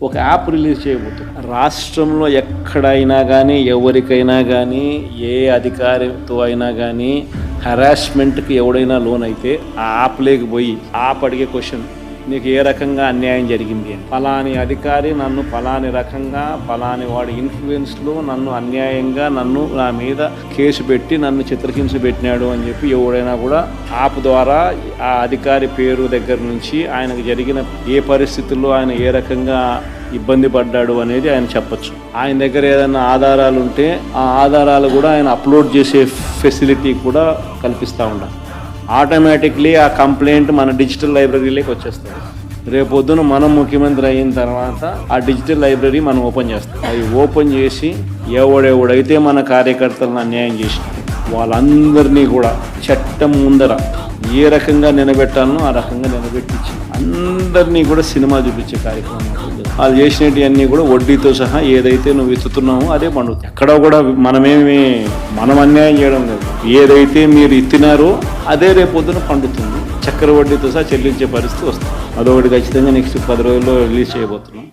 ఒక app release చేయబోతున్నాం. రాష్ట్రంలో ఎక్కడైనా కానీ ఎవరికైనా కానీ ఏ అధికారితో అయినా కానీ హెరాస్మెంట్కి ఎవడైనా లోన్ అయితే ఆ యాప్ లేకపోయి యాప్ అడిగే క్వశ్చన్, నీకు ఏ రకంగా అన్యాయం జరిగింది అని. ఫలాని అధికారి నన్ను ఫలాని రకంగా ఫలాని వాడి ఇన్ఫ్లుయెన్స్లో నన్ను అన్యాయంగా నా మీద కేసు పెట్టి నన్ను చిత్రహింస పెట్టినాడు అని చెప్పి ఎవడైనా కూడా యాప్ ద్వారా ఆ అధికారి పేరు దగ్గర నుంచి ఆయనకు జరిగిన ఏ పరిస్థితుల్లో ఆయన ఏ రకంగా ఇబ్బంది పడ్డాడు అనేది ఆయన చెప్పచ్చు. ఆయన దగ్గర ఏదైనా ఆధారాలు ఉంటే ఆ ఆధారాలు కూడా ఆయన అప్లోడ్ చేసే ఫెసిలిటీ కూడా కల్పిస్తూ ఉండాలి. ఆటోమేటిక్లీ ఆ కంప్లైంట్ మన డిజిటల్ లైబ్రరీలోకి వచ్చేస్తుంది. రేపొద్దున మనం ముఖ్యమంత్రి అయిన తర్వాత ఆ డిజిటల్ లైబ్రరీ మనం ఓపెన్ చేస్తాం. అది ఓపెన్ చేసి ఎవడెవడైతే మన కార్యకర్తలను అన్యాయం చేసి వాళ్ళందరినీ కూడా చట్టం ముందర ఏ రకంగా నిలబెట్టాలనో ఆ రకంగా నిలబెట్టించి అందరినీ కూడా సినిమా చూపించే కార్యక్రమం. వాళ్ళు చేసినవన్నీ కూడా వడ్డీతో సహా ఏదైతే నువ్వు ఇస్తున్నావో అదే పండుతుంది. ఎక్కడ కూడా మనం అన్యాయం చేయడం లేదు. ఏదైతే మీరు ఇస్తున్నారో అదే రేపొద్దున పండుతుంది. చక్కెర వడ్డీతో సహా చెల్లించే పరిస్థితి వస్తుంది. అదొకటి ఖచ్చితంగా నెక్స్ట్ 10 రోజుల్లో రిలీజ్ చేయబోతున్నాం.